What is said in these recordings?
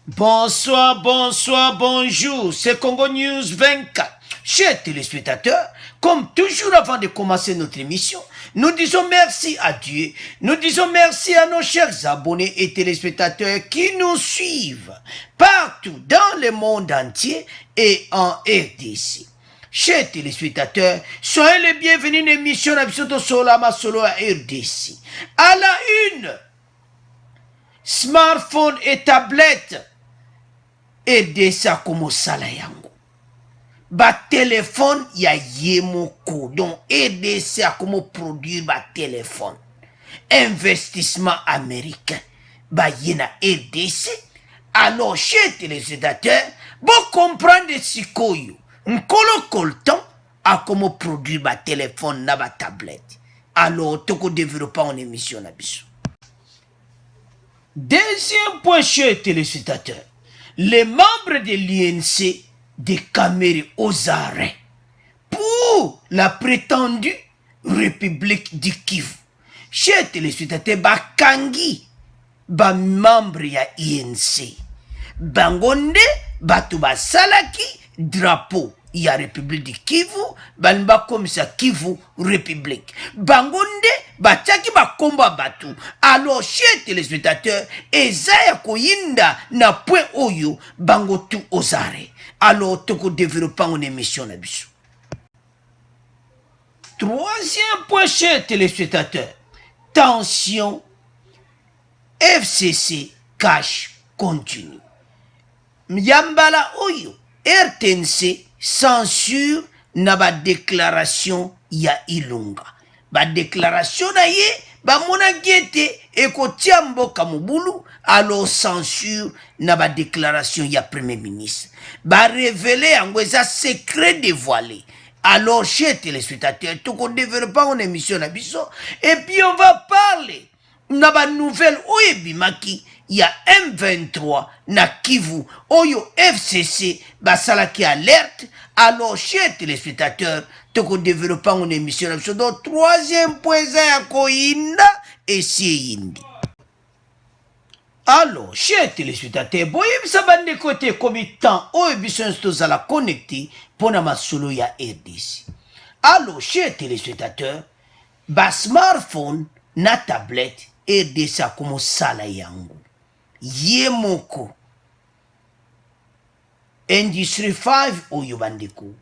Bonsoir, bonsoir, bonjour, c'est Congo News 24. Chers téléspectateurs, comme toujours avant de commencer notre émission, nous disons merci à Dieu, nous disons merci à nos chers abonnés et téléspectateurs qui nous suivent partout dans le monde entier et en RDC. Chers téléspectateurs, soyez les bienvenus à l'émission Absoto Solama Solo à RDC. À la une, smartphone et tablette. RDC comme sala yango ba téléphone ya yemoko donc RDC comme produire ba téléphone investissement américain ba yena RDC. Alors chers téléspectateurs, bon comprendre sikoyo nkolo kolton a comme produire ba téléphone na ba tablette. Alors toko développer en émission na biso. Deuxième point, chers téléspectateurs, les membres de l'INC de Cameroun aux arrêts pour la prétendue République du Kivu. Chers téléspectateurs, bakangi ba membre ya INC bangonde batu basalaki drapeau ya République du Kivu banba komisa Kivu République bangonde batiaki bakomba batu. Alors chers téléspectateurs, ezaya koyinda na point oyo bango tu osare. Alors toko développant une émission na biso. Troisième point, chers téléspectateurs, tension FCC cash continue. Myambala oyo RTNC censure na ba déclaration ya Ilunga. Ba déclaration na ye ba mona giete ekotia mboka mobulu. Alors censure na ba déclaration ya premier ministre ba révéler angweza secret dévoilé. Alors chers téléspectateurs, tout qu'on développe en émission na biso et puis on va parler na ba nouvelle oyo bimaki ya M23 na Kivu oyo FCC basalaki alerte. Alors chers téléspectateurs, tout qu'on développe en émission na biso. Donc troisième point ya koinda et si indi. Alors, chers téléspectateurs, boye bisa bande côté comitant oyo biso tozala connecté pour na masolo ya RDC. Alors, chers téléspectateurs, ba smartphone na tablette RDC comme sala yango. Yemoko. Industrie 5 oyo bandeko.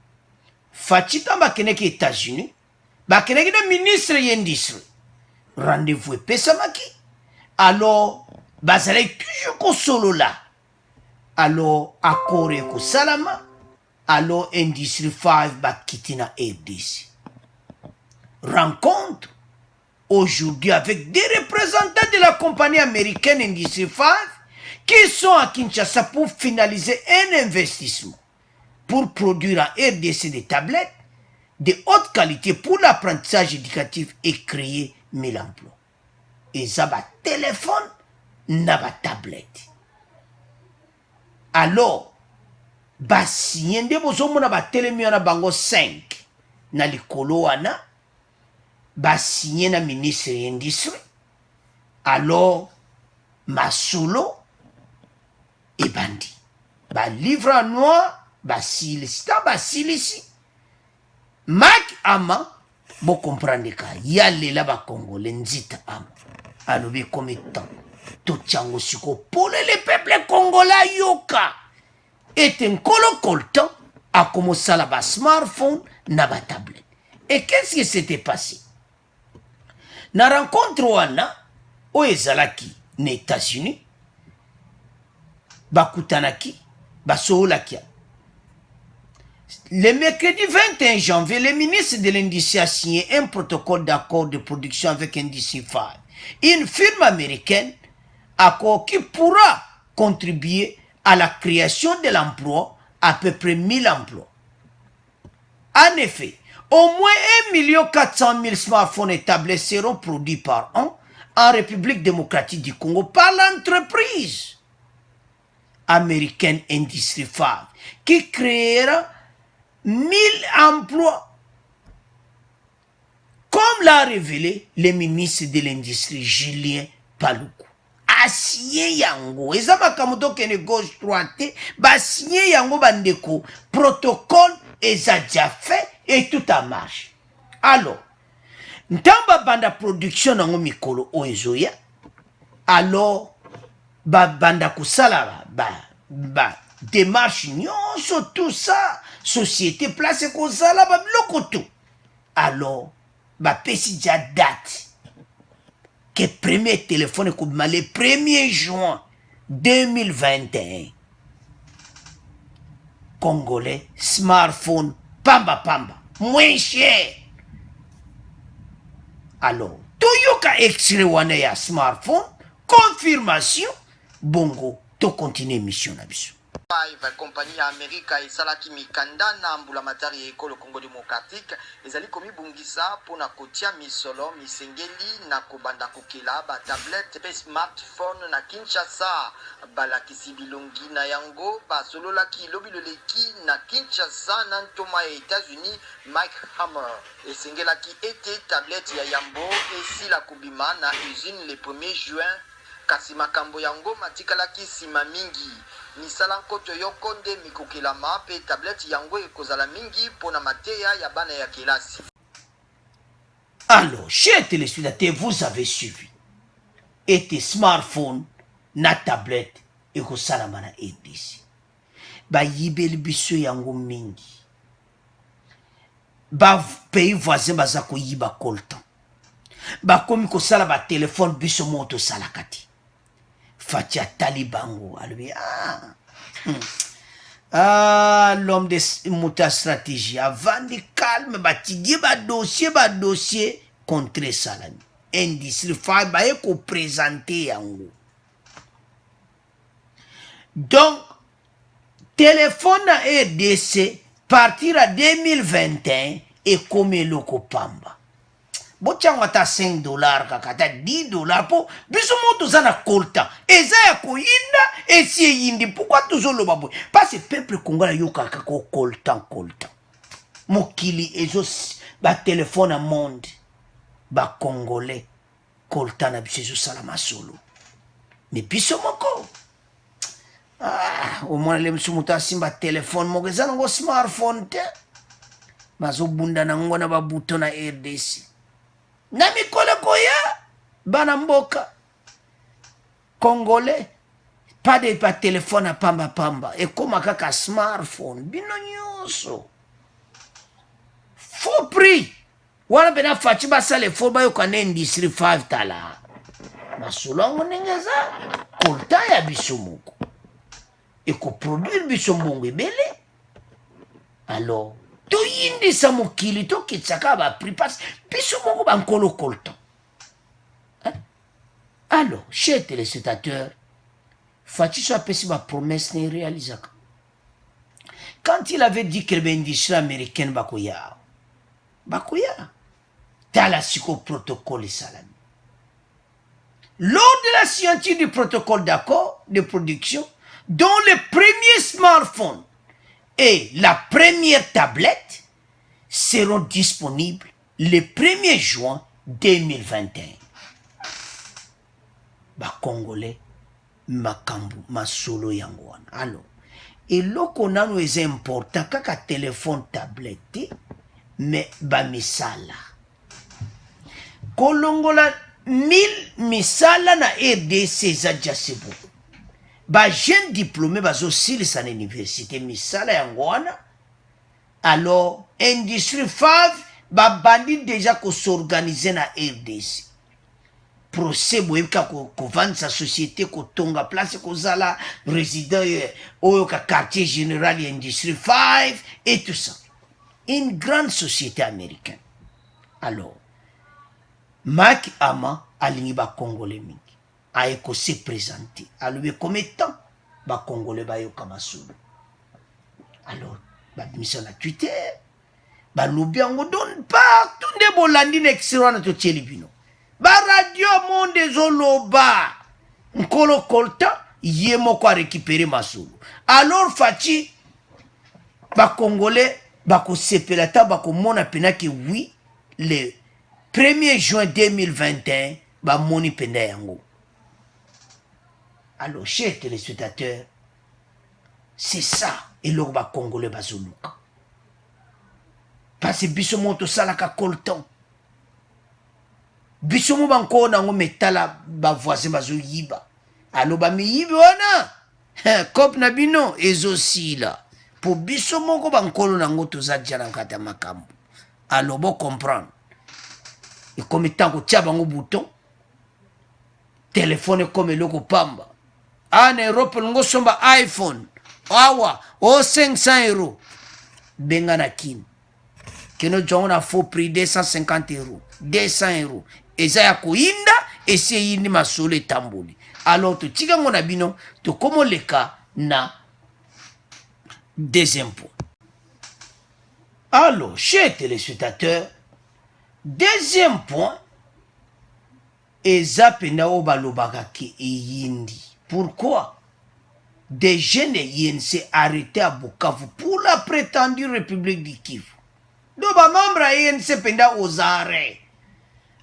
Fachita bakeneki États-Unis, bakeneki na ministre y'industrie. Rendez-vous pesamaki. Alors, bazalai toujours ko solo là. Alors accord ko salama. Alors industrie 5 bakitina RDC. Rencontre aujourd'hui avec des représentants de la compagnie américaine Industrie 5 qui sont à Kinshasa pour finaliser un investissement pour produire en RDC des tablettes de haute qualité pour l'apprentissage éducatif et créer 1000 emplois. Et ça va téléphone na ba tablette. Alors basi yende bozomona ba telemi na bango 5 na likolo wana basi na ministre y'industrie. Alors masolo et bandi ba livre en noir basilisi ta basilisi Mac ama bo comprendre ka yalela ba Congolais nzita ama alobi comme temps tout tchango siko pour le peuple congolais yoka et un colo coltan a commencé à la smartphone na ba tablette. Et qu'est-ce qui s'était passé? Na rencontre wana o ezalaki na États-Unis bakutanaki basoolaki. Le mercredi 21 janvier, le ministre de l'Industrie a signé un protocole d'accord de production avec Industrie 5, une firme américaine, accord qui pourra contribuer à la création de l'emploi, à peu près 1000 emplois. En effet, au moins 1 400 000 smartphones et tablettes seront produits par an en République démocratique du Congo par l'entreprise américaine Industrie 5, qui créera 1000 emplois. Comme l'a révélé le ministre de l'Industrie Julien Paluku. asigné yango eza makambo tokende gauche droite basigné yango bandeko protocole eza déjà fait et tout a marche. Alors ntango banda production nango mikolo oyo ezoya alors banda kosala démarche nyonso tout ça société place kozala babiloko tout alors bapesi déjà date que premier téléphone ekobima le 1er juin 2021 congolais smartphone pamba moins cher. Alors toyoka extrait wana ya smartphone confirmation bongo to continue mission na biso. Compagnie Amerika esalaki mikanda na mbulamatari ya ekolo Congo démocratique ezali komibungisa pona kotia misolo misengeli na kobanda kokela ba tablette pe smartphone na Kinshasa balakisi bilongi na yango basololaki lobiloleki na Kinshasa na ntoma ya États-Unis Mike Hammer esengelaki ete tablette ya yambo esila kubima na usine le 1er juin kasi makambo yango matikalaki sima mingi misala nkoto yoko nde mikokelama pe tablette yango ekozala mingi pona mateya ya bana ya kelasi. Alors, chers téléspectateurs, vous avez suivi. Et tes smartphones, na tablette, ekosalama na RDC. Ba yibeli biso yango mingi. Ba pays voisin baza ko yiba koltan. Ba komi kosala ba téléphone biso moto salakati. Fatia Talibango, l'homme de Mouta stratégie, avant de calme, bâtir dossier contre Salami. Industrie Fibre ko présenter yango. Donc, téléphone à RDC, partir à 2021 et comme loko pamba. Bochango ata $5 kaka 10 po biso moto zana kolta eza ya koyinda esi yindi pourquoi toujours lo babwe parce que peuple congolais yoka ko kolta mokili ezo ba téléphone à monde ba congolais kolta na biso salama solo mais biso moko au moins le msumuta simba téléphone moko zana ngo smartphone te mazo bunda na ngona ba bouton na RDC na mikolo koya bana mboka congolais pas de pas téléphone à pamba et comme kaka smartphone bino nyonso faux prix wana bena fachi basale faux ba yokana industrie 5 tala masulongo nengeza kolta ya biso moko et ko produire biso mbongo ebele alors toyindisa mokili tokitsaka bapri pasi biso moko bankolo koltan. Alors, chers téléspectateurs, Fachiso apesi ma promesse ne réalisaka. Quand il avait dit que l'industrie américaine bakoya, tala siko protocole salami. Lors de la signature du protocole d'accord de production, dont le premier smartphone et la première tablette seront disponibles le 1er juin 2021. Ba Congolais, makambu, masolo yangwana. Alors, et loko nano est important, kaka téléphone tablette, mais ba misala. Kolongola 1000 misala na RDC za jasebo. Ba jeune diplômé bazo silisa na université misala yangwana. Alors, Industrie 5 ba bandi déjà ko s'organiser na RDC. Procès boyeka ko vendre sa société ko tonga place ko zala résident au quartier général Industrie 5 et tout ça. Une grande société américaine. Alors, Mac Ama alingi ba Congolais mingi. Aeko se présenter. Alors, comme étant ba Congolais ba yoka masulu. Alors, ba mission na Twitter. Ba lobi ango don partout de bolandi n'excellent na to tchelibino. Ba radio monde zoloba. Nkolo kolta yemo kwa récupérer masulu. Alors Fachi ba Congolais ba ko sepelata ba ko mona penaki oui le 1er juin 2021 ba moni penda yango. Alors, chers téléspectateurs, c'est ça, et l'orba congolais bazoluka. Parce que bisomo to salaka kolton. Bisomo banko na ngo metala ba voisin bazo yiba. Alors ba mi yibi wana. Kop na bino ezosi la. Pour bisomo ko bankolo na ngo to za jana kata makambo. Alors bon comprendre. Et comme tant ko tia bango bouton. Téléphone comme loko pamba. En Europe ngo somba iPhone. Awa, o 500 euros. Benga na kin. Keno jongo na faux prix 250 euros. 200 euros. Eza ya kuinda, esi yindi masole tamboli. Alors, to tika ngona bino, to komo leka na deuxième point. Alors, chers téléspectateurs, deuxième point, eza pena o balobaka ke yindi. Pourquoi? Des jeunes YNC arrêtés à Bukavu pour la prétendue République du Kivu. Donc, membre YNC penda aux arrêts.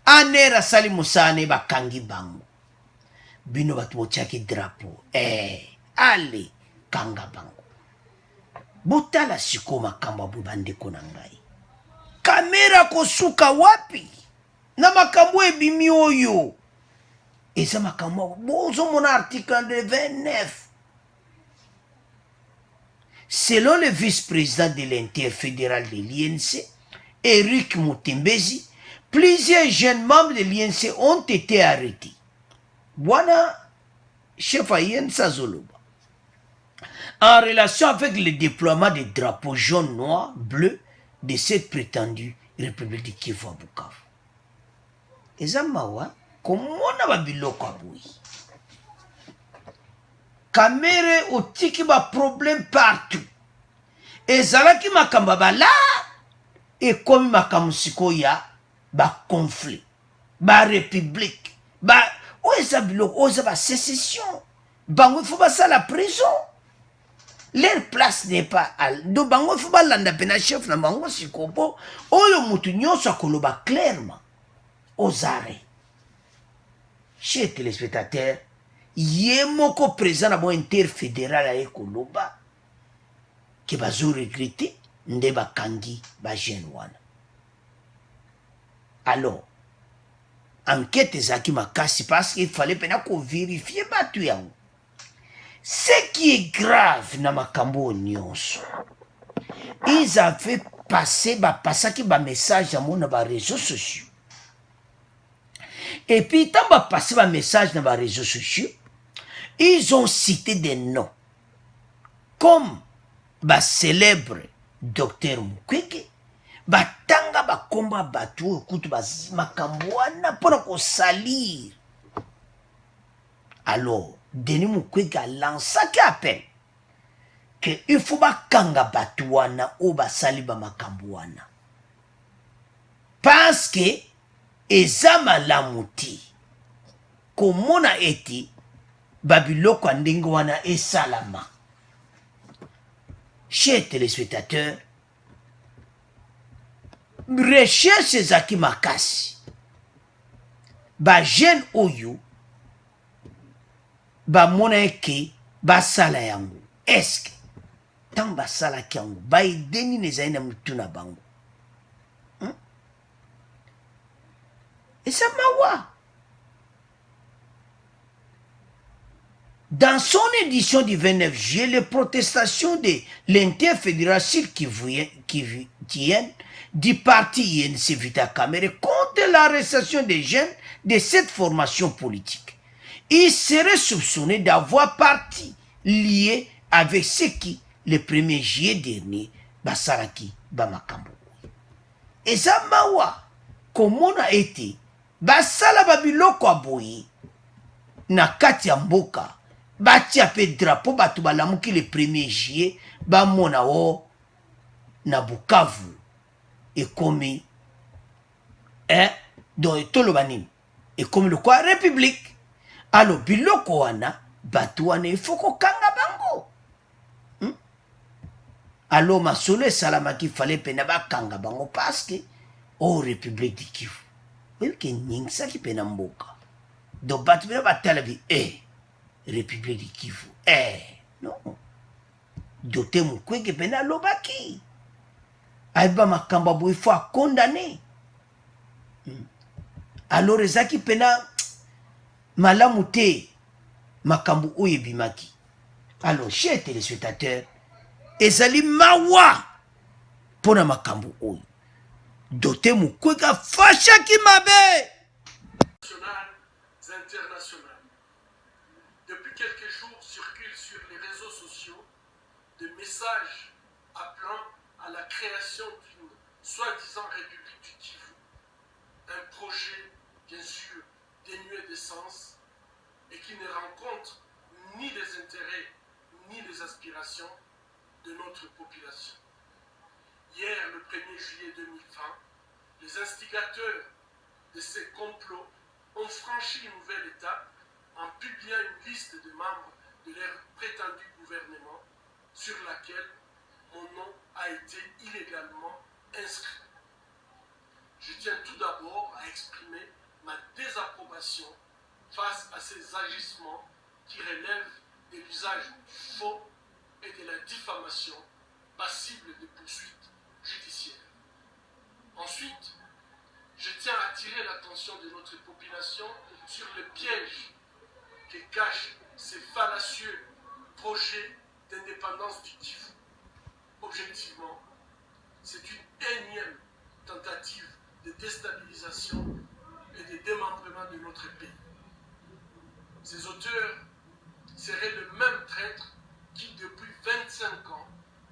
Anera sali musane bakangi bango. Bino batu bochaki drapeau. Ale kanga bango. Botala siko makamba bubande konangai. Kamera kosuka wapi? Na makambo ebimi oyo. Eza makambo bozo mon article de 29. Selon le vice-président de l'interfédéral de l'INC, Eric Mutembezi, plusieurs jeunes membres de l'INC ont été arrêtés. Voilà, chef INC Zoloba. En relation avec le déploiement des drapeaux jaune, noir, bleu de cette prétendue République du Kivu à Bukavu. Ezamawa, comment on a biloko abui? Kamere otiki ba problème partout. Ezalaki makamba bala et comme makamusiko ya ba conflit, ba république, ba oza biloko, oza ba sécession. Bango il faut pas ça la prison. Leur place n'est pas donc bango il faut pas landa pena chef na bango sikopo. Oyo mutu nyonso akoloba clairement aux arrêts. Chers téléspectateurs, yemoko présent na bon interfédéral à ekoloba que bazo regretter nde bakangi ba jeune wana. Alors, enquête ezaki makasi parce qu'il fallait pena ko vérifier batu yango. Ce qui est grave na makambo nyonso, ils avaient passé passaki ba message à mon ba réseaux sociaux. Et puis tant ba passé ba message na ba réseaux sociaux, ils ont cité des noms comme ba célèbre docteur Mukwege, ba tanga ba komba batu kutu ba makambo wana pona ko salir. Alors Denis Mukwege a lancé un appel que il faut ba kanga batu wana o ba sali ba makambo wana parce que ezama la muti komona eti babiloko andenge wana esalama. Chers téléspectateurs, recherche ezaki makasi. Ba jeune oyo ba mona eke ba sala yango. Est-ce que tant ba sala yango ba ideni nezai na mutuna bango? Et ça mawa. Dans son édition du 29 juillet, les protestations de l'interfédération kivuienne du parti INC Vita Kamere contre l'arrestation des jeunes de cette formation politique. Il serait soupçonné d'avoir parti lié avec ce qui, le 1er juillet dernier, Basaraki Bamakambo. Et ça mawa, comment a été Basala babiloko aboyi na kati ya mboka batia pe drapeau batu balamuki le 1er juillet bamona o na Bukavu ekomi donc toloba nini ekomi le quoi république. Alors biloko wana batu wana il faut kokanga bango. Alors masolo esalamaki fallait pena bakanga bango parce que o république du Kivu oyoki nyingisa ki pena mboka donc batu bino batala bi République du Kivu. Non. Docteur Mukwege pena lobaki. Aiba makamba boy faut condamner. Alors ezaki pena malamu te makambo oyo ebimaki. Alors chers téléspectateurs, ezali mawa pona makambo oyo. Docteur Mukwege fashaki mabe. Internationales. Depuis quelques jours circulent sur les réseaux sociaux des messages appelant à la création d'une soi-disant République du Kivu. Un projet, bien sûr, dénué de sens et qui ne rencontre ni les intérêts ni les aspirations de notre population. Hier, le 1er juillet 2020, les instigateurs de ces complots ont franchi une nouvelle étape en publiant une liste de membres de leur prétendu gouvernement sur laquelle mon nom a été illégalement inscrit. Je tiens tout d'abord à exprimer ma désapprobation face à ces agissements qui relèvent de l'usage faux et de la diffamation passible de poursuites judiciaires. Ensuite, je tiens à attirer l'attention de notre population sur le piège que cachent ces fallacieux projets d'indépendance du Kivu. Objectivement, c'est une énième tentative de déstabilisation et de démembrement de notre pays. Ces auteurs seraient le même traître qui, depuis 25 ans,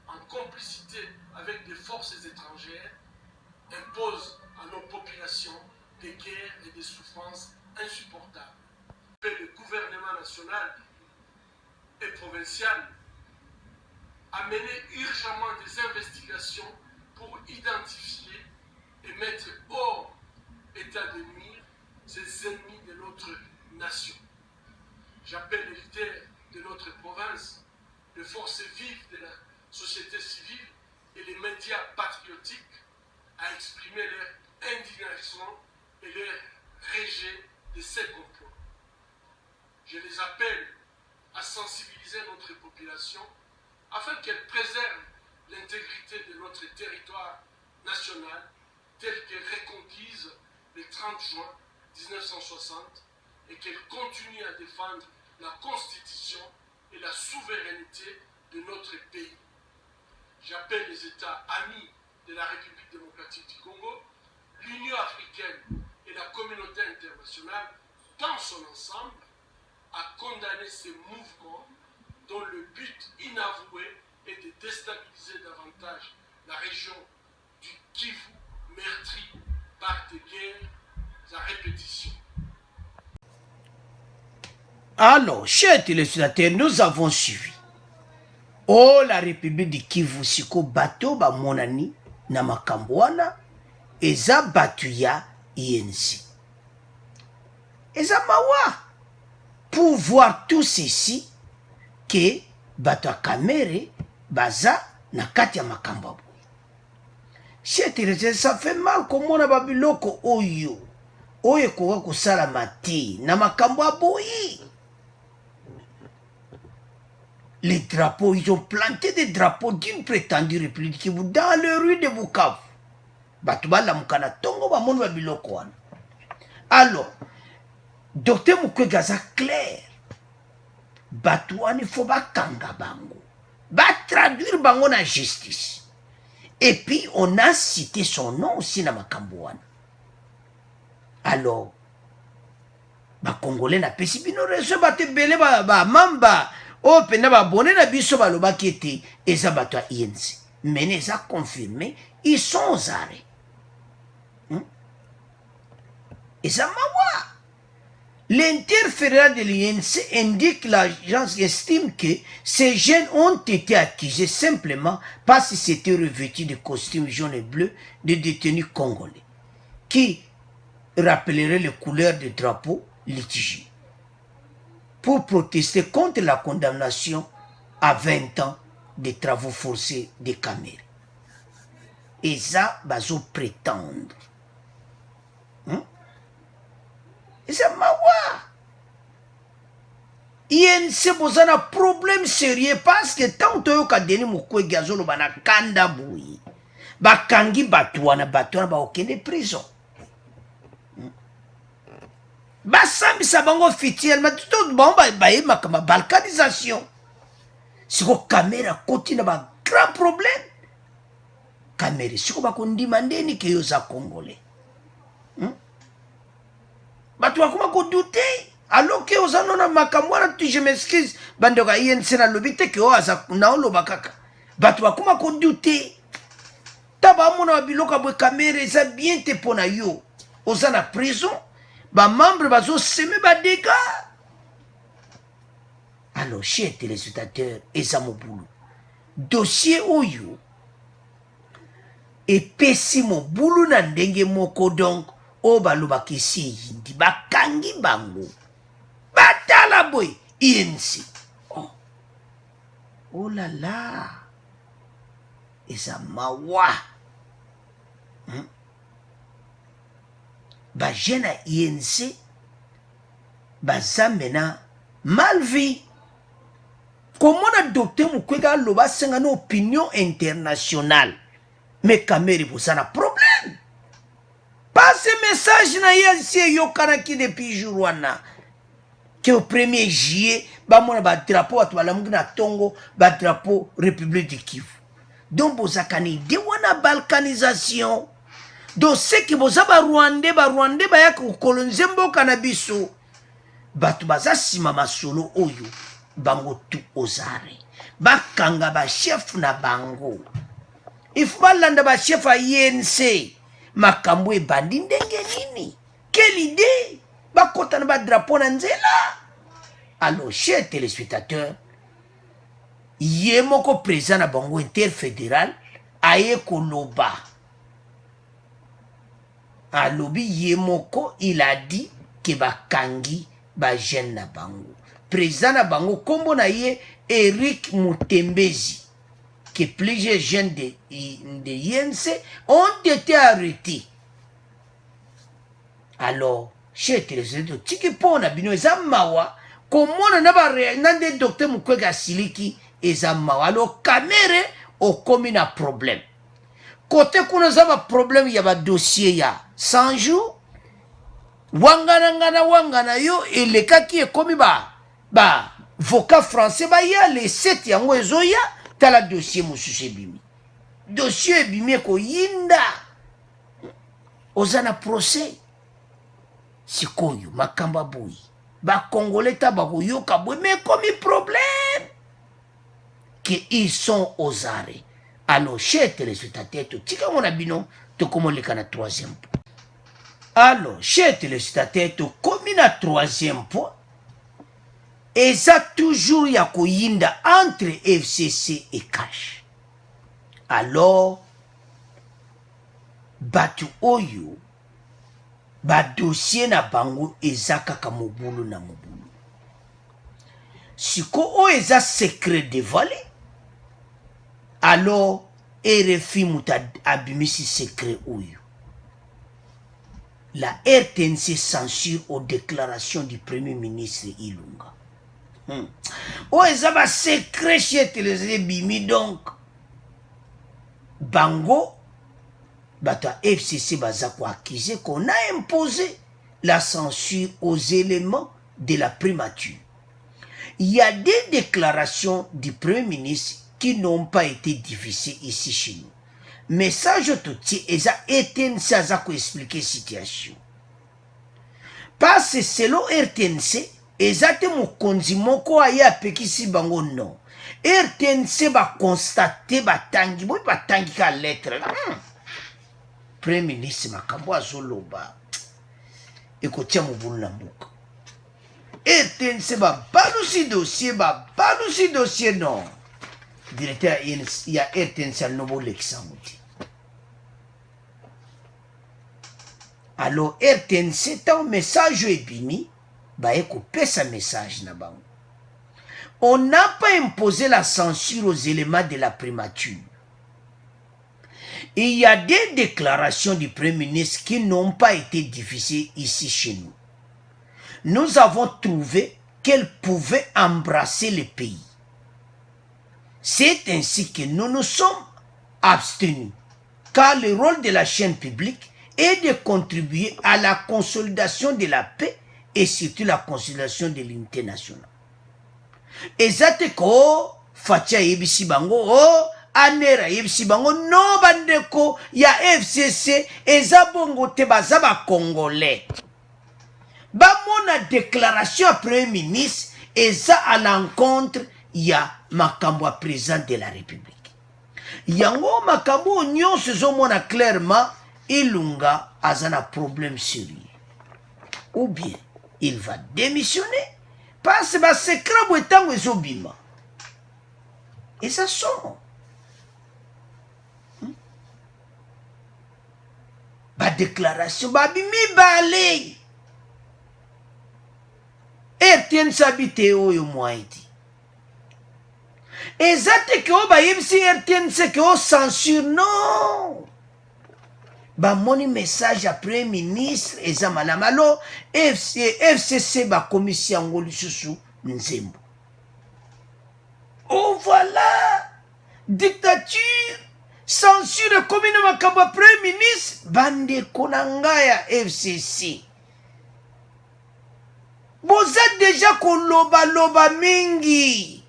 en complicité avec des forces étrangères, imposent à nos populations des guerres et des souffrances insupportables. Le gouvernement national et provincial a mené urgemment des investigations pour identifier et mettre hors état de nuire ces ennemis de notre nation. J'appelle les leaders de notre province, les forces vives de la société civile et les médias patriotiques à exprimer leur indignation et leur rejet de ces complots. Je les appelle à sensibiliser notre population afin qu'elle préserve l'intégrité de notre territoire national tel que reconquise le 30 juin 1960 et qu'elle continue à défendre la Constitution et la souveraineté de notre pays. J'appelle les États amis de la République démocratique du Congo, l'Union africaine et la communauté internationale dans son ensemble à condamner ces mouvements dont le but inavoué est de déstabiliser davantage la région du Kivu meurtrie par des guerres à répétition. Alors, chers téléspectateurs, nous avons suivi. Oh, la République du Kivu siko bato ba monani na makambo wana eza batu ya INC. Eza mawa pour voir tout ceci que bato ya Kamere baza na kati ya makambo abo. Chers téléspectateurs, ça fait mal komona babiloko oyo oyo koka kosalama te na makambo aboyi. Les drapeaux, ils ont planté des drapeaux d'une prétendue République Kivu dans les rues de Bukavu. Batubala mukana tongo ba monu ba biloko wana. Alors, Docteur Mukwege aza clair. Batouane faut ba kanga bango. Ba traduire bango na justice. Et puis on a cité son nom aussi na makambo wana. Alors, ba Congolais na pesi bino reso ba te belé ba mamba. Oh, pena ba bonne na biso ba loba qui était eza bato ya INC. Mais les a confirmé, ils sont aux arrêts. Et ça mawa. L'interféral de l'INC indique que l'agence estime que ces jeunes ont été accusés simplement parce qu'ils s'étaient revêtus de costumes jaunes et bleus de détenus congolais, qui rappelleraient les couleurs des drapeaux litigieux, pour protester contre la condamnation à 20 ans de travaux forcés des Kamere. Et ça, bazo prétendre. Et ça, mawa. INC bozana problème sérieux parce que tant que yoka Denis Mukwege azoloba na kanda boyi bakangi bato wana baokende prison basambisa bango fitiellement tout bango bayemaka balkanisation siko kamera koti na ba grand problème kamera siko bakondima ndeni ke yo za congolais bato bakoma kodute alors que ozano na makambo wana tu je m'excuse bandoka INC na lobi te ke o aza na oloba kaka bato bakoma kodute taba mona babiloko bwe kamera eza bien te pona yo oza na prison ba membre bazo seme ba dégâts. Alors chers téléspectateurs eza mobulu dossier oyo epesi mobulu na ndenge moko donc o balobaki esi eyindi bakangi bango batala boye INC oh là là eza mawa bajeune ya INC baza mena mal vie komona docteur Mukwege aloba asenga na opinion internationale mais kameri bozana problème passe message na ye si eyokanaki depuis jour wana ke au 1er juillet bamona badrapeau bato balamuki na ntongo badrapeau république du Kivu donc bozaka na ide wana balkanisation donc seki boza barwandais bayaka kokolonize mboka na biso bato baza nsima masolo oyo bango tu ozare bakanga bachef na bango ifu balanda bachef ya INC makambo ebandi ndenge nini quelle idée bakota na badrapeau na nzela. Alors chers téléspectateurs ye moko président na bango interfédéral aye koloba alobi ye moko il a dit que bakangi bajeune na bango président na bango kombo na ye Eric Mutembezi que plusieurs jeunes de INC ont été arrêtés. Alors chers téléspectateurs tiki pona bino eza mawa komona na nde docteur Mukwege asiliki eza mawa. Alors kamere okomi na problème côté kuna za ba problème ya ba dossier ya 100 jours wangana yo elekaki ekomi ba vocat français ya les 7 yango ezoya tala dossier mosusu ebimi dossier ebimi ekoyinda oza na procès sikoyo makamba boyi bakongolais ta bakoyoka boye mais ekomi problème que ils sont aux arrêts. Alors chers téléspectateurs totikango na bino tokomoleka na 3e point. Alors chers téléspectateurs tokomi na 3e point eza toujours ya koyinda entre FCC et Cash. Alors batu oyo badossier na bango eza kaka mobulu na mobulu siko oyo eza secret dévoilé. Alors RFI muta abimisi secret oyo la RTNC censure aux déclarations du premier ministre Ilunga. Oyo eza ba secret chez télévisé bimi donc bango bata FCC baza ko accuser qu'on a imposé la censure aux éléments de la primature. Il y a des déclarations du premier ministre qui n'ont pas été diffusées ici chez nous. Message tout eza RTNC aza ko expliquer situation. Parce que selon RTNC eza te mokonzi moko aye apekisi bango non. RTNC ba constater batangi boy batangi ka lettre. Premier ministre makambo azoloba ekotia mobulu na mboka. RTNC ba balusi dossier non. Directeur ya RTNC nobo l'examuti. Alors RTNC ta message ebimi ba eko pesa message na bango. On n'a pas imposé la censure aux éléments de la primature. Il y a des déclarations du Premier ministre qui n'ont pas été diffusées ici chez nous. Nous avons trouvé qu'elle pouvait embrasser le pays. C'est ainsi que nous nous sommes abstenus, car le rôle de la chaîne publique est de contribuer à la consolidation de la paix et surtout la consolidation de l'unité nationale. Et ça te ko fatia yebisi bango anera yebisi bango no bandeko ya FCC eza bongo te baza ba congolais. Ba mona déclaration à premier ministre eza à l'encontre ya makambo à président de la République. Yango makambo nyonso zo mona clairement Ilunga azana problème sérieux. Ou bien il va démissionner parce que secret boetango ezobima. Et ça sort. Ba déclaration ba bimi balé. Etienne Sabité oyo moiti. Ezate ke o ba yebisi Etienne se ke o censure non. Ba moni message après ministre eza malamalo FCC ba commission ngoli susu nzembo. Oh voilà, dictature, censure commune makambo premier ministre bande konangaya FCC. Boza déjà koloba mingi.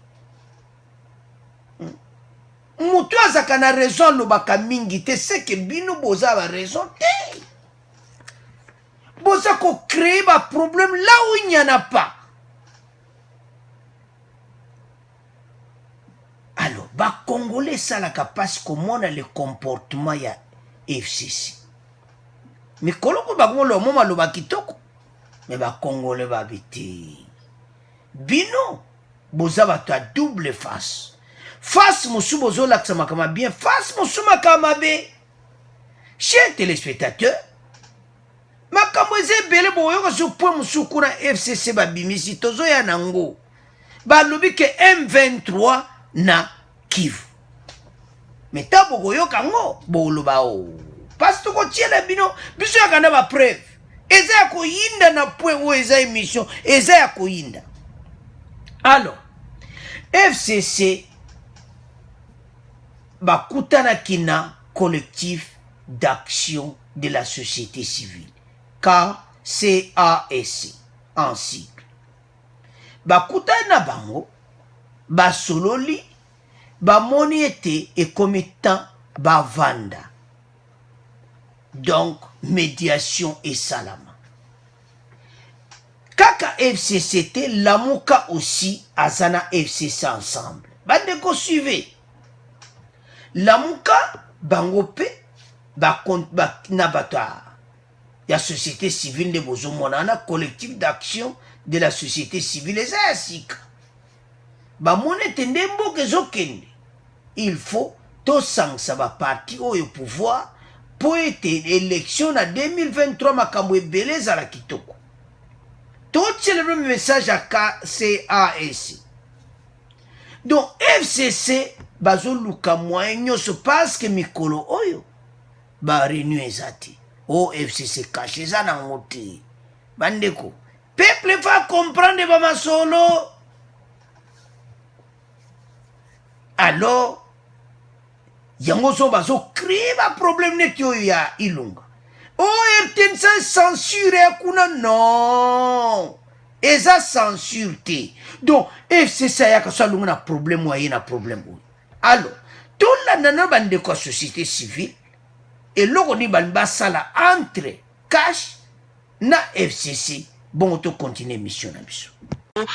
Mutu azaka na raison lobaka mingi te c'est que bino boza ba raison te. Boza ko créer ba problème là où il n'y en a pas. Alors, ba Congolais ça la capacité comment on a le comportement ya FCC. Mais koloko ba ngolo moma loba kitoko. Mais ba Congolais ba biti. Bino boza ba ta double face. Face musu bozo laksa makama bien, face musu makama be. Chers téléspectateurs, makambo eze bele boyo ko su point musu kuna FCC ba bimisi tozo ya nango. Ba lobi ke M23 na Kivu. Mais ta boko yo kango bolo ba o. Parce que ko tiela bino biso ya kana ba preuve. Eza ya ko yinda na point o eza émission, eza ya ko yinda. Alors, FCC bakutana kina collectif d'action de la société civile KCASC en sigle. Bakutana bango basololi bamoni ete ekomitan bavanda. Donc médiation et salama. Kaka FCC te lamuka aussi azana FCC ensemble. Bandeko suivez. Lamuka bangope nabata ya société civile de bozo monana collectif d'action de la société civile eza asika ba monete ndembo kezokende il faut to sangsa ba parti oyo pouvoir pour être élection na 2023 makambo ebele za la kitoko to le message à KCASC. Donc FCC bazo luka moyen nyonso parce que mikolo oyo ba réunion ezati o FCC caché za na ngoti bandeko peuple va comprendre ba masolo. Alors yango so bazo créer ba problème net oyo ya Ilunga o RTN sa censure kuna non eza censure te. Donc FCC yaka so lunga na problème wa na problème oyo. Alors, tout la nana bande de société civile et l'on dit sala entre cash na FCC. Bon, on continue mission na biso.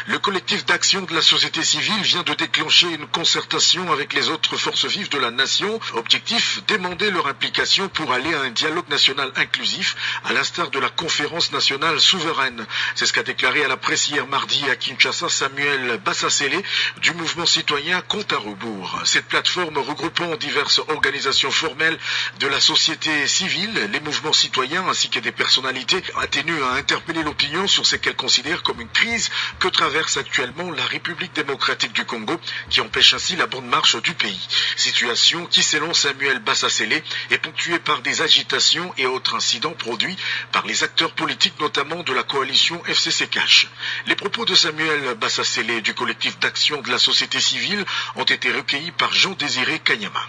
Le collectif d'action de la société civile vient de déclencher une concertation avec les autres forces vives de la nation. Objectif, demander leur implication pour aller à un dialogue national inclusif, à l'instar de la conférence nationale souveraine. C'est ce qu'a déclaré à la presse hier mardi à Kinshasa Samuel Bassasele du mouvement citoyen Compte à rebours. Cette plateforme regroupant diverses organisations formelles de la société civile, les mouvements citoyens ainsi que des personnalités a tenu à interpeller l'opinion sur ce qu'elle considère comme une crise que traverse actuellement la République démocratique du Congo, qui empêche ainsi la bonne marche du pays. Situation qui, selon Samuel Bassasele, est ponctuée par des agitations et autres incidents produits par les acteurs politiques, notamment de la coalition FCC Cash. Les propos de Samuel Bassasele du collectif d'action de la société civile ont été recueillis par Jean-Désiré Kanyama.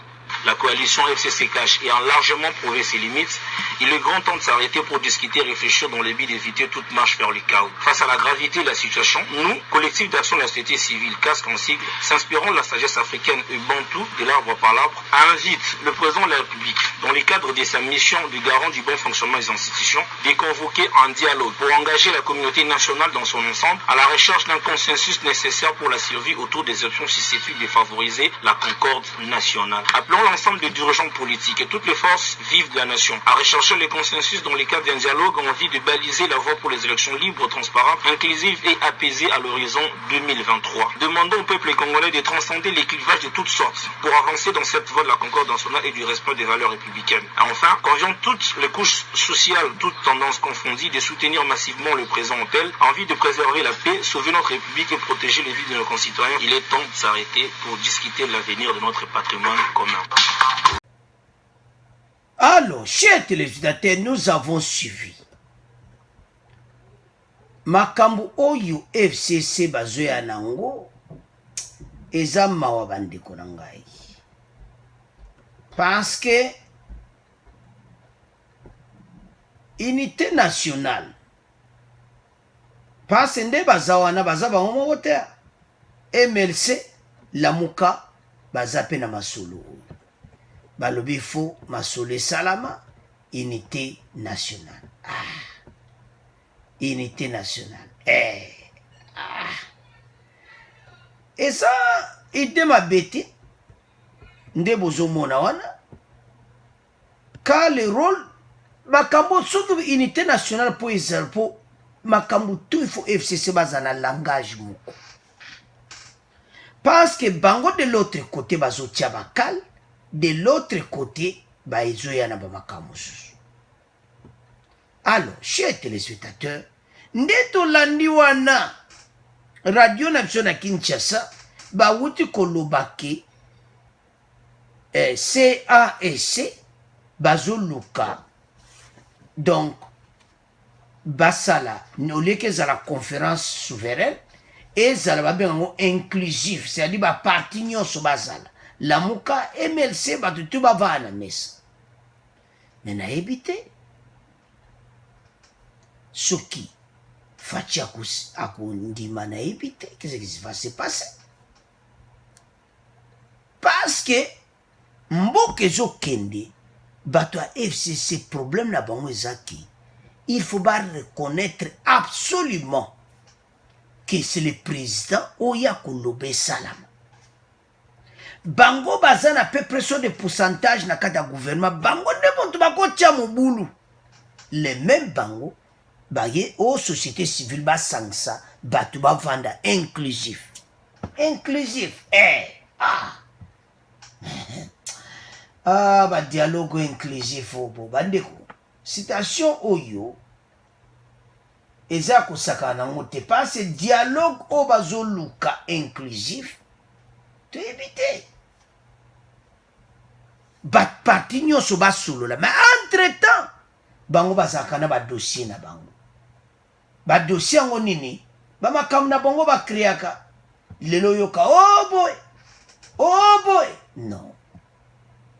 La coalition FCC Cash ayant largement prouvé ses limites, il est grand temps de s'arrêter pour discuter et réfléchir dans le but d'éviter toute marche vers le chaos. Face à la gravité de la situation, nous, collectif d'action de la société civile, casque en sigle, s'inspirant de la sagesse africaine et bantou de l'arbre par l'arbre, invite le président de la République, dans le cadre de sa mission de garant du bon fonctionnement des institutions, de convoquer un dialogue pour engager la communauté nationale dans son ensemble à la recherche d'un consensus nécessaire pour la survie autour des options susceptibles de favoriser la concorde nationale. Appelons l'ensemble des dirigeants politiques et toutes les forces vives de la nation à rechercher le consensus dans le cadre d'un dialogue en vue de baliser la voie pour les élections libres, transparentes, inclusives et apaisées à l'horizon 2023. Demandons au peuple congolais de transcender les clivages de toutes sortes pour avancer dans cette voie de la concorde nationale et du respect des valeurs républicaines. Et enfin, convions toutes les couches sociales, toutes tendances confondues, de soutenir massivement le présent hôtel en vue de préserver la paix, sauver notre République et protéger les vies de nos concitoyens. Il est temps de s'arrêter pour discuter de l'avenir de notre patrimoine commun. Alors, chers téléspectateurs, nous avons suivi makambo oyo FCC bazoya nango eza mawa bandeko na ngai, parce que unité nationale parce nde baza wana baza bango moko te. MLC lamuka baza pe na masolo balobi fo masolo salama unité nationale. Unité nationale. Et ça, ide mabete nde bozomona wana ka le rôle makambo soki unité nationale po ezala po makambo tout il faut FCC bazana langage moko, parce que bango de l'autre côté bazotia bakal, de l'autre côté baezoya na bamakambo susu. Alors, chers téléspectateurs, nde tolandi wana radio nabiso na Kinshasa bawuti kolobake CAEC bazoluka donc basala oleke ezala conférence souveraine ezala babengango inclusif, c'est-à-dire baparti nyonso bazala lamuka MLC bato tu bavaa na mesa. Me nayebi te soki faci akondima nayebi te qu'est-ce qui va se passer, parce que mboka ezokende bato ya FCC problème na bango ezaki il faut pas reconnaître absolument que c'est le président oya kolobe salama. Bango baza na peu près de pourcentage na kata gouvernement, bango nde moto bakotia mobulu. Les mêmes bango baye o société civile basangisa bato bavanda inclusif. Inclusif. Ba dialogue inclusif obo bandeko. Citation oyo eza kosakana ngote parce dialogue o bazoluka inclusif to éviter bat parti nyonso basolola, mais entre temps bango bazakana ba dossier na bango, ba dossier ngo nini ba makambo na bango ba créaka lelo yoka oh boy non.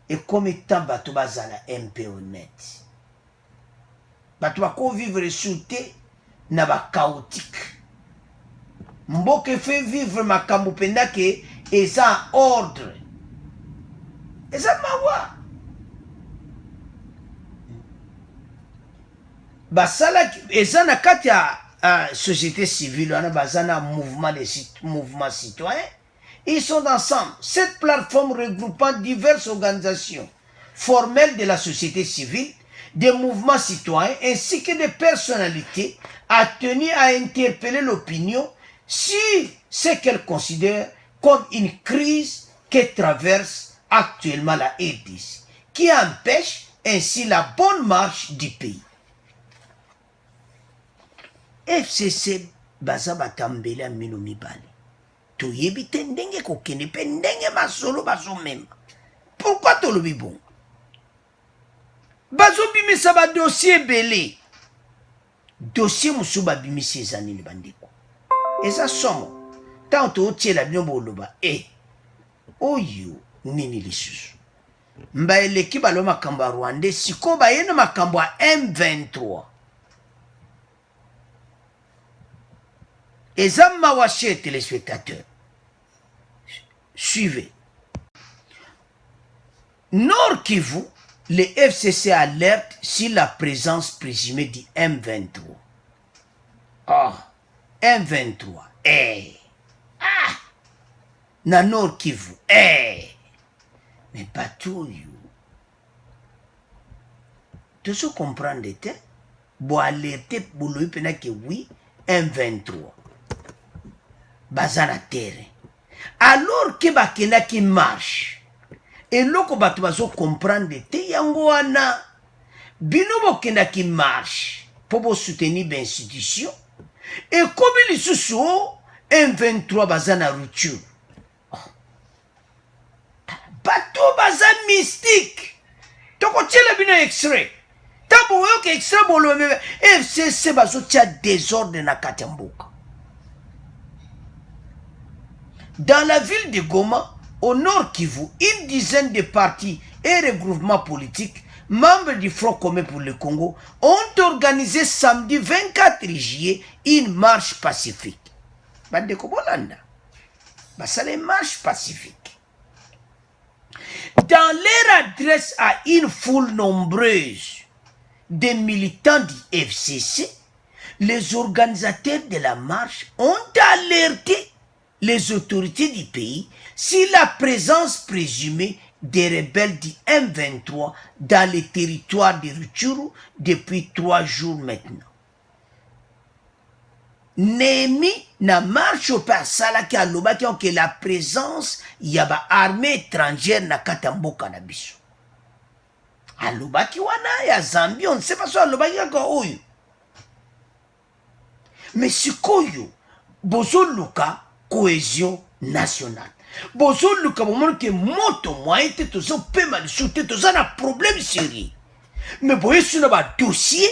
Et comme étant bato bazala un peu honnête, bato bako vivre sauté na ba chaotique, mboke fait vivre makambo penda ke eza ordre eza mawa basala eza na kati ya société civile wana bazana mouvement citoyen. Ils sont ensemble. Cette plateforme regroupant diverses organisations formelles de la société civile, des mouvements citoyens ainsi que des personnalités a tenu à interpeller l'opinion sur ce qu'elle considère comme une crise que traverse actuellement la RDC, qui empêche ainsi la bonne marche du pays. FCC baza batambeli ya mino mibale toyebi te ndenge kokende mpe ndenge masolo bazomema. Pourquoi tolobi bongo? Bazobimisa badossier ebele. Dossier mosusu babimisi eza nini bandeko? Eza somo ntango tootiela bino boloba oyo nini lisusu mbaeleki balo makambo ya Rwanda siko baye na makambo ya M23. Eza mawa chers téléspectateurs, suivez. Nord Kivu, le FCC alerte sur la présence présumée du M23. Oh, M23, na Nord Kivu, mais pas tout, tu sais comprendre, bo alerter, bo lui pena que oui, M23. Bazana terre. Alors que bakena qui marche, et loko batu bazo comprendre te yango wana, bino bokena qui marche, pour soutenir l'institution, et comme il sous M23 bazana rupture. Bateau bazan mystique. Toko tchela bino extrait. Tabo yo ke extrait bolo me FCC bazo tia désordre na katamboka. Dans la ville de Goma, au nord Kivu, une dizaine de partis et regroupements politiques, membres du Front commun pour le Congo, ont organisé samedi 24 juillet une marche pacifique. Bande Kobolanda. Ça les marches pacifiques. Dans leur adresse à une foule nombreuse des militants du FCC, les organisateurs de la marche ont alerté les autorités du pays sur la présence présumée des rebelles du M23 dans les territoires de Rutshuru depuis 3 jours maintenant. Némi na marche au Salaki alobaki que la présence yaba armée étrangère na katamboka na biso. Alobaki wana ya Zambie, on ne sait pas si alobaki ko oyo. Mais sikoyo bozo luka cohésion nationale. Bozo luka bomon ke moto moyen te tozo pema li soute toza na problème sérieux. Mais boye suna ba dossier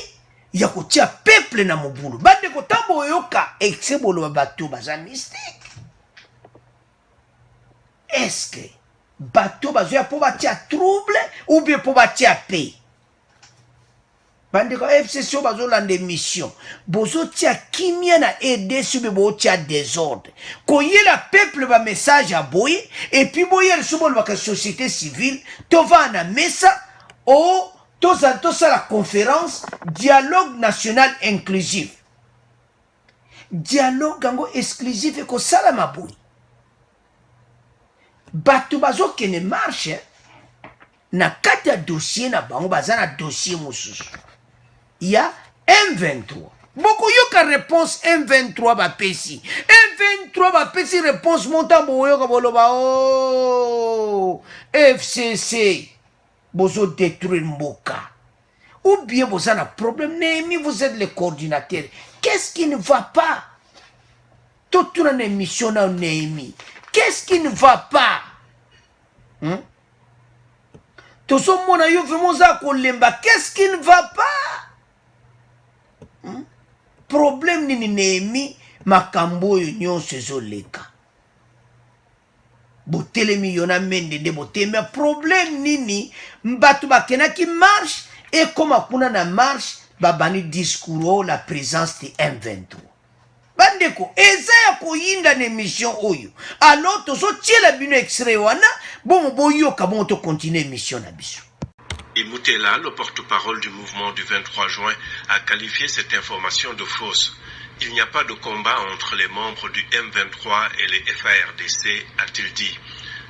ya kotia peuple na mobulu. Bande ko tambo yoka exebolo bato baza mystique. Est-ce que bato bazo ya po batia trouble ou bien po batia paix? Bande ko FCC bazo lande mission. Bozo tia kimia na aider sube bo tia désordre. Koye la peuple ba message à boye et puis boye le subolo ba société civile to va na mesa o ça la conférence dialogue national inclusif. Dialogue gango exclusif et ko sala maboui. Batu bazo kene marche na kata dossier na bango bazana dossier mususu. Il y a M23. Beaucoup yoka réponse M23 ba pesi. M23 ba pesi réponse monta boyoka boloba oh FCC. Bozo détruire Mboka. Ou bien vous avez un problème, Némi, vous êtes le coordinateur. Qu'est-ce qui ne va pas? Toute une émission dans Némi. Qu'est-ce qui ne va pas? Tout ce monde a eu vraiment ça qu'on l'aime. Qu'est-ce qui ne va pas? Problème ni Némi, makambo union sezoleka. Botelemi yona mende de bote, mais problème nini mbatu bakena qui marche et comme akuna na marche babani discours la présence de M23. Bandeko eza ya koyinda na émission oyo. Alors tozo tiela bino extrait wana bon boyo ka bon to continuer émission na biso. Et Moutela, le porte-parole du mouvement du 23 juin, a qualifié cette information de fausse. Il n'y a pas de combat entre les membres du M23 et les FARDC, a-t-il dit.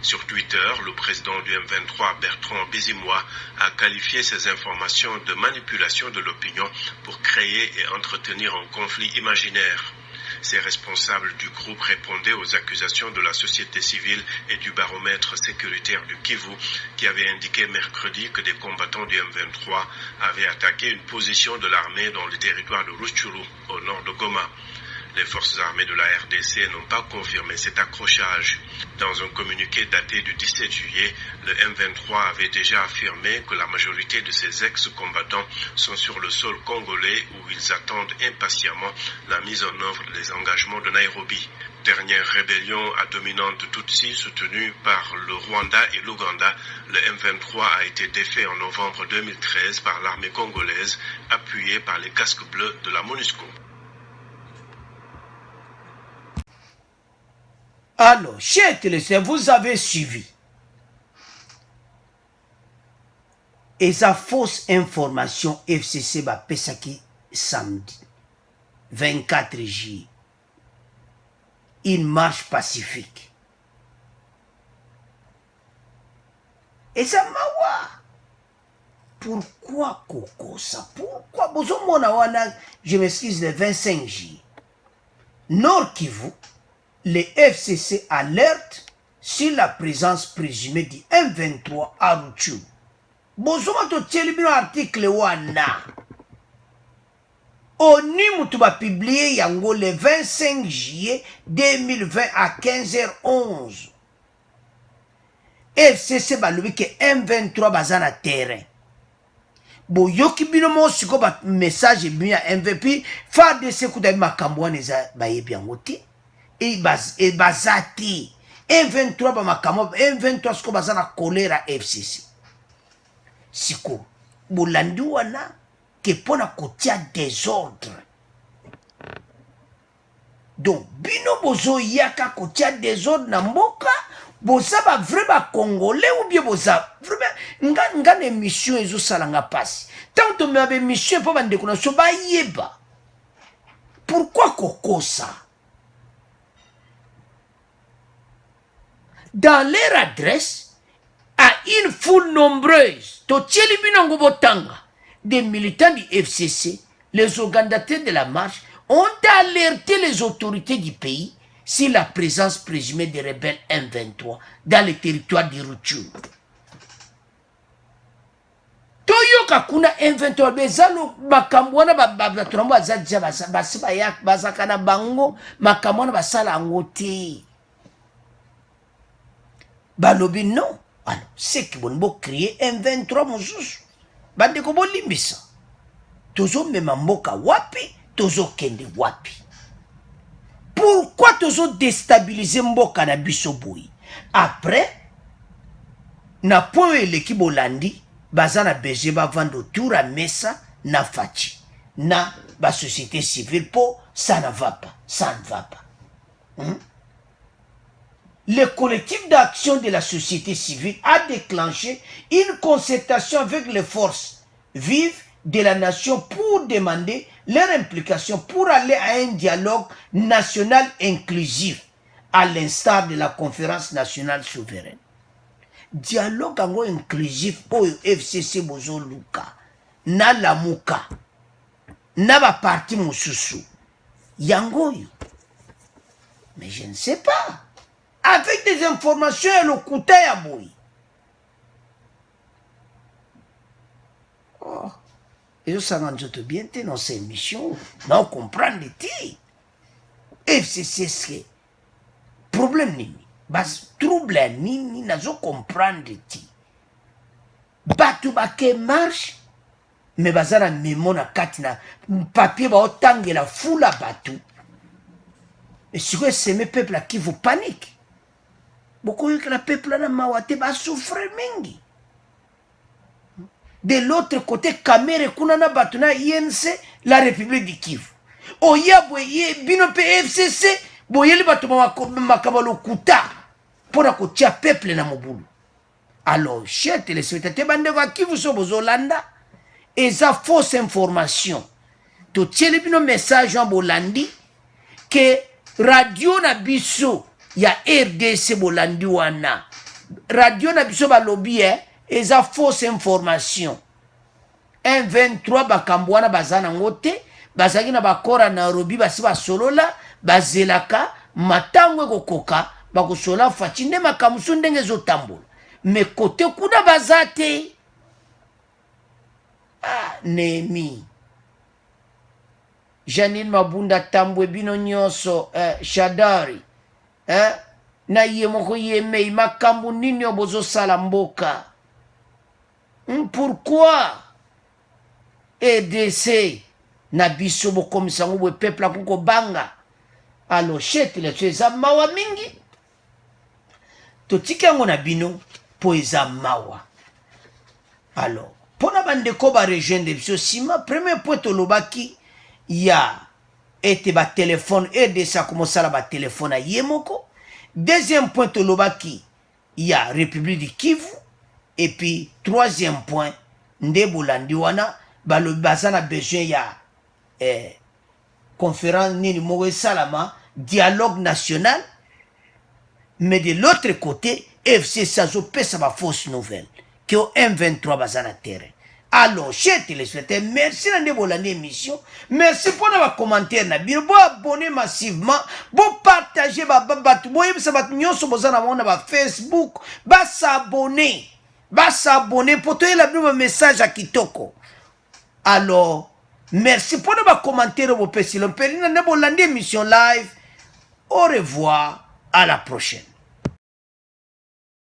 Sur Twitter, le président du M23, Bertrand Bizimois, a qualifié ces informations de manipulation de l'opinion pour créer et entretenir un conflit imaginaire. Ces responsables du groupe répondaient aux accusations de la société civile et du baromètre sécuritaire du Kivu, qui avait indiqué mercredi que des combattants du M23 avaient attaqué une position de l'armée dans le territoire de Rutshuru, au nord de Goma. Les forces armées de la RDC n'ont pas confirmé cet accrochage. Dans un communiqué daté du 17 juillet, le M23 avait déjà affirmé que la majorité de ses ex-combattants sont sur le sol congolais où ils attendent impatiemment la mise en œuvre des engagements de Nairobi. Dernière rébellion à dominante Tutsi soutenue par le Rwanda et l'Ouganda, le M23 a été défait en novembre 2013 par l'armée congolaise, appuyée par les casques bleus de la MONUSCO. Alors, chers téléspectateurs, vous avez suivi. Et sa fausse information FCC va Pesaki samedi 24 juillet. Une marche pacifique. Et ça m'a. Pourquoi Coco ça? Pourquoi je m'excuse le 25 juillet. Nord Kivu, les FCC alertent sur la présence présumée du M23 à Rutshuru. Bozoma to tchelibino article wana. ONU va publier yango le 25 juillet 2020 à 15h11. FCC balobi ke M23 bazana terrain. Bo yoki bino mo siko ba message bien MVP fa de sekuta makambo neza ba yebi ngoti e bazati M23 ba makambo M23 siko bazana kolera FCC. Siko bolandi wana ke pona kotia désordre. Donc bino bozo yaka kotia désordre na mboka. Boza ba vrai ba congolais ou bien boza vraiment nga émission ezo salanga passe tant to me émission po bande ko na so ba yeba pourquoi kokosa dans leur adresse à une foule nombreuse to tieli binango botanga des militants du FCC les organisateurs de la marche ont alerté les autorités du pays sur la présence présumée des rebelles M23 dans le territoire de Rutshuru. Toyoka kuna M23 bezalo makamwana baturamo azadja basiba yak bazakana bango makamwana basala ngote. Balobi non. Alors, c'est que bon créer M23 mosusu. Bande ko bolimbisa. Tozo mema mboka wapi, tozo kende wapi. Pourquoi tozo déstabiliser mboka na biso boyi? Après, na point l'équipe Bolandi, bazana beje ba vendre autour à Messa na Fachi. Na ba société civile pour ça ne va pas, ça ne va pas. Le collectif d'action de la société civile a déclenché une concertation avec les forces vives de la nation pour demander leur implication pour aller à un dialogue national inclusif, à l'instar de la conférence nationale souveraine. Dialogue inclusif au FCC Bozo Luka, na Lamuka, na ba parti Moussousou, Yangoyo. Mais je ne sais pas. Avec des informations et le couteau à boui. Oh. Et ça m'a dit bien dans ces émissions, on comprend les tirs. FCC c'est problème nini, bas trouble nini, nazo comprendre les tirs. Batu bake marche, mais bazana mémona katina papier ba otangue la foule à batu. Et si vous c'est mes peuples qui vous paniquent. Beaucoup que la peuple na mawate ba souffrir mingi. De l'autre côté, Kamere Kunana Batuna INC, la République du Kivu. Oya boye bino PFCC, boye li batuma makabalo kuta pour akotia peuple na mobulu. Alors, chers téléspectateurs, bande va Kivu so bozolanda et ça fausse information. To tiele bino message en bolandi que radio na biso ya RDC bolandi wana. Radio na biso ba lobby et ça fausse information. M23 bakambwana bazana ngote, bazaki na bakora na Nairobi basiba solola, bazelaka, matangwe kokoka, bakosola fachi nde makamusu ndenge zotambola. Mais kote kuda bazate. Ah, Nemi. Janine Mabunda Tambwe bino nyonso Shadari na ye moko yemei makambo nini obozo sala mboka. Pourquoi EDC na biso bokomisa ngo peuple akuko banga alo shete le eza mawa mingi totika ngo na bino po eza mawa. Alors pona bandeko ba rejoindre biso sima premier point tolobaki ya ete ba téléphone EDC komosala ba téléphone ye moko. Deuxième point tolobaki ya République du Kivu. Et puis troisième point ndebolandi wana bazana besoin ya conférence nini moko salama dialogue national. Mais de l'autre côté FC Sazo pesa ba fausse nouvelle que au M23 bazana terrain. Alors chers téléspectateurs, merci na ndebolandi émission. Merci pour nos commentaires na bino, bo abonner massivement, bo partager ba batu, bo yebisa batu nyonso bozana mona ba Facebook, ba s'abonner. Va s'abonner pour te la même message à Kitoko. Alors, merci pour nos commentaires au Pessilon. Perina Nebo Landé Mission Live. Au revoir, à la prochaine.